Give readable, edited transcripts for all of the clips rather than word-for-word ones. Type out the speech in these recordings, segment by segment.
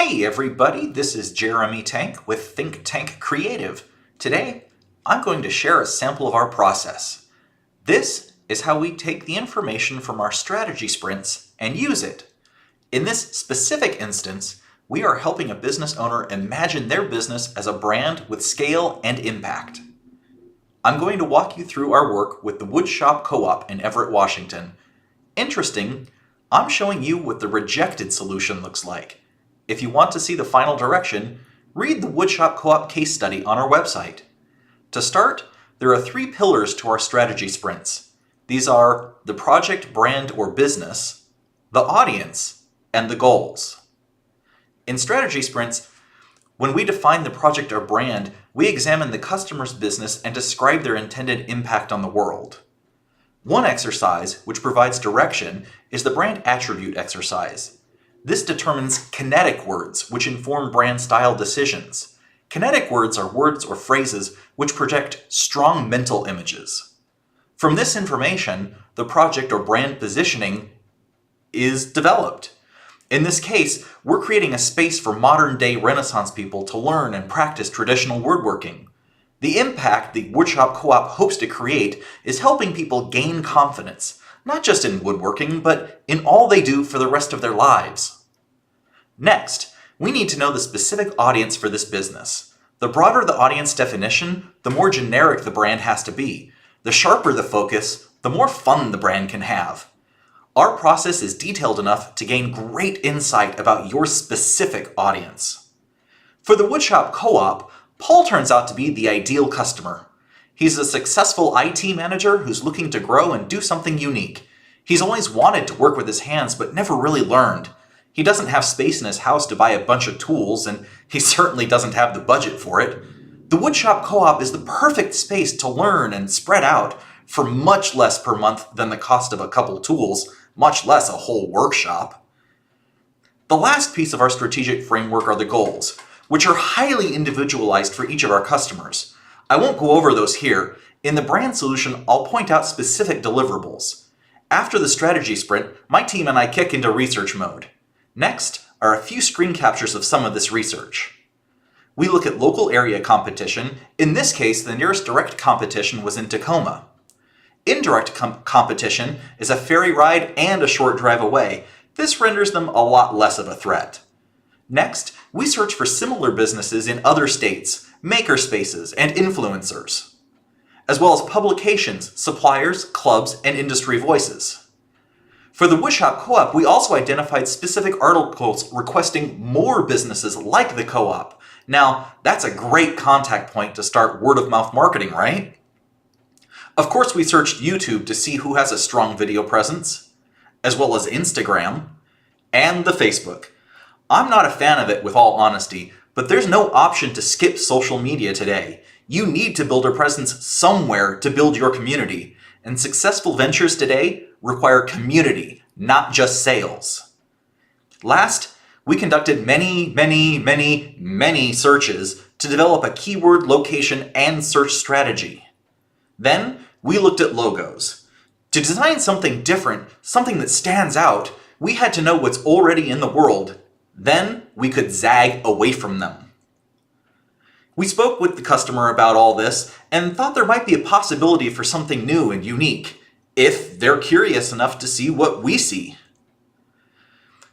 Hey everybody, this is Jeremy Tank with Think Tank Creative. Today, I'm going to share a sample of our process. This is how we take the information from our strategy sprints and use it. In this specific instance, we are helping a business owner imagine their business as a brand with scale and impact. I'm going to walk you through our work with the Woodshop Co-op in Everett, Washington. Interesting, I'm showing you what the rejected solution looks like. If you want to see the final direction, read the Woodshop Co-op case study on our website. To start, there are 3 pillars to our strategy sprints. These are the project, brand, or business, the audience, and the goals. In strategy sprints, when we define the project or brand, we examine the customer's business and describe their intended impact on the world. One exercise, which provides direction, is the brand attribute exercise. This determines kinetic words, which inform brand style decisions. Kinetic words are words or phrases which project strong mental images. From this information, the project or brand positioning is developed. In this case, we're creating a space for modern-day Renaissance people to learn and practice traditional woodworking. The impact the Woodshop Co-op hopes to create is helping people gain confidence, not just in woodworking, but in all they do for the rest of their lives. Next, we need to know the specific audience for this business. The broader the audience definition, the more generic the brand has to be. The sharper the focus, the more fun the brand can have. Our process is detailed enough to gain great insight about your specific audience. For the Woodshop Co-op, Paul turns out to be the ideal customer. He's a successful IT manager who's looking to grow and do something unique. He's always wanted to work with his hands but never really learned. He doesn't have space in his house to buy a bunch of tools, and he certainly doesn't have the budget for it. The Woodshop Co-op is the perfect space to learn and spread out for much less per month than the cost of a couple tools, much less a whole workshop. The last piece of our strategic framework are the goals, which are highly individualized for each of our customers. I won't go over those here. In the brand solution, I'll point out specific deliverables. After the strategy sprint, my team and I kick into research mode. Next are a few screen captures of some of this research. We look at local area competition. In this case, the nearest direct competition was in Tacoma. Indirect competition is a ferry ride and a short drive away. This renders them a lot less of a threat. Next, we search for similar businesses in other states, makerspaces, and influencers, as well as publications, suppliers, clubs, and industry voices. For the Woodshop Co-op, we also identified specific articles requesting more businesses like the co-op. Now, that's a great contact point to start word-of-mouth marketing, right? Of course, we searched YouTube to see who has a strong video presence, as well as Instagram, and the Facebook. I'm not a fan of it, with all honesty, but there's no option to skip social media today. You need to build a presence somewhere to build your community, and successful ventures today require community, not just sales. Last, we conducted many searches to develop a keyword, location, and search strategy. Then, we looked at logos. To design something different, something that stands out, we had to know what's already in the world. Then, we could zag away from them. We spoke with the customer about all this and thought there might be a possibility for something new and unique, if they're curious enough to see what we see.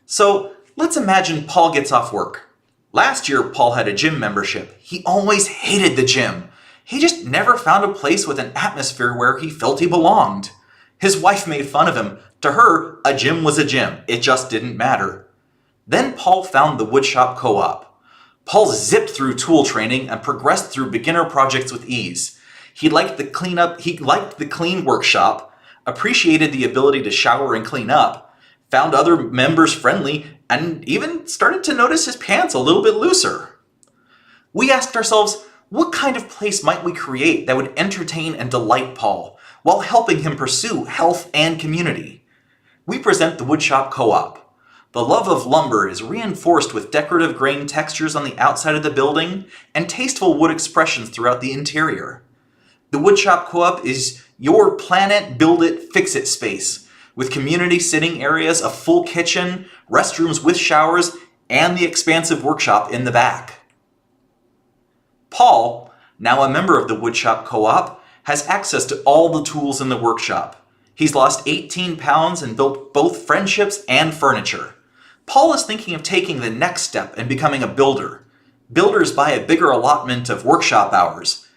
So let's imagine Paul gets off work. Last year, Paul had a gym membership. He always hated the gym. He just never found a place with an atmosphere where he felt he belonged. His wife made fun of him. To her, a gym was a gym. It just didn't matter. Then Paul found the Woodshop Co-op. Paul zipped through tool training and progressed through beginner projects with ease. He liked the clean workshop, appreciated the ability to shower and clean up, found other members friendly, and even started to notice his pants a little bit looser. We asked ourselves, what kind of place might we create that would entertain and delight Paul, while helping him pursue health and community? We present the Woodshop Co-op. The love of lumber is reinforced with decorative grain textures on the outside of the building and tasteful wood expressions throughout the interior. The Woodshop Co-op is your plan it, build it, fix it space, with community sitting areas, a full kitchen, restrooms with showers, and the expansive workshop in the back. Paul, now a member of the Woodshop co-op, has access to all the tools in the workshop. He's lost 18 pounds and built both friendships and furniture. Paul is thinking of taking the next step and becoming a builder. Builders buy a bigger allotment of workshop hours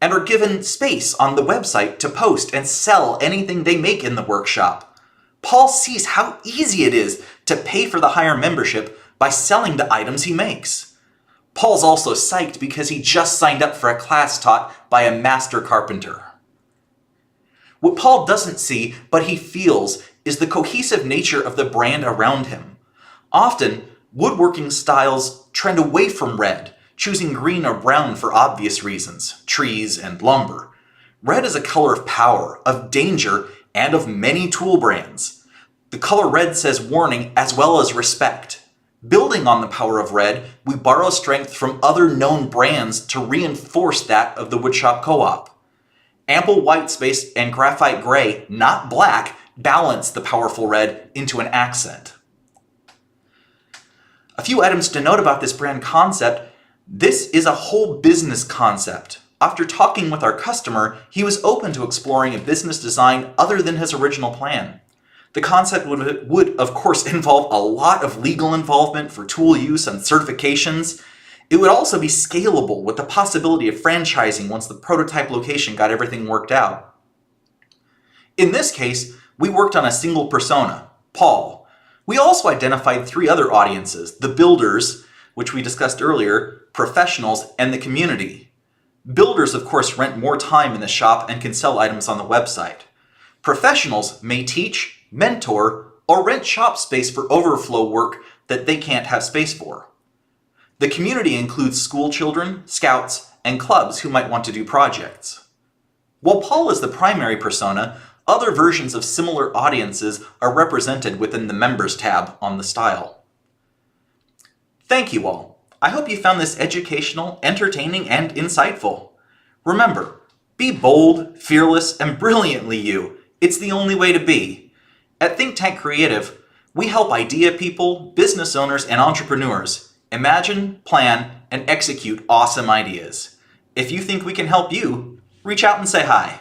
and are given space on the website to post and sell anything they make in the workshop. Paul sees how easy it is to pay for the higher membership by selling the items he makes. Paul's also psyched because he just signed up for a class taught by a master carpenter. What Paul doesn't see, but he feels, is the cohesive nature of the brand around him. Often, woodworking styles trend away from red, choosing green or brown for obvious reasons, trees and lumber. Red is a color of power, of danger, and of many tool brands. The color red says warning as well as respect. Building on the power of red, we borrow strength from other known brands to reinforce that of the Woodshop Co-op. Ample white space and graphite gray, not black, balance the powerful red into an accent. A few items to note about this brand concept. This is a whole business concept. After talking with our customer, he was open to exploring a business design other than his original plan. The concept would of course involve a lot of legal involvement for tool use and certifications. It would also be scalable with the possibility of franchising once the prototype location got everything worked out. In this case, we worked on a single persona, Paul. We also identified 3 other audiences, the builders, which we discussed earlier, professionals, and the community. Builders, of course, rent more time in the shop and can sell items on the website. Professionals may teach, mentor, or rent shop space for overflow work that they can't have space for. The community includes school children, scouts, and clubs who might want to do projects. While Paul is the primary persona, other versions of similar audiences are represented within the Members tab on the style. Thank you all. I hope you found this educational, entertaining, and insightful. Remember, be bold, fearless, and brilliantly you. It's the only way to be. At Think Tank Creative, we help idea people, business owners, and entrepreneurs imagine, plan, and execute awesome ideas. If you think we can help you, reach out and say hi.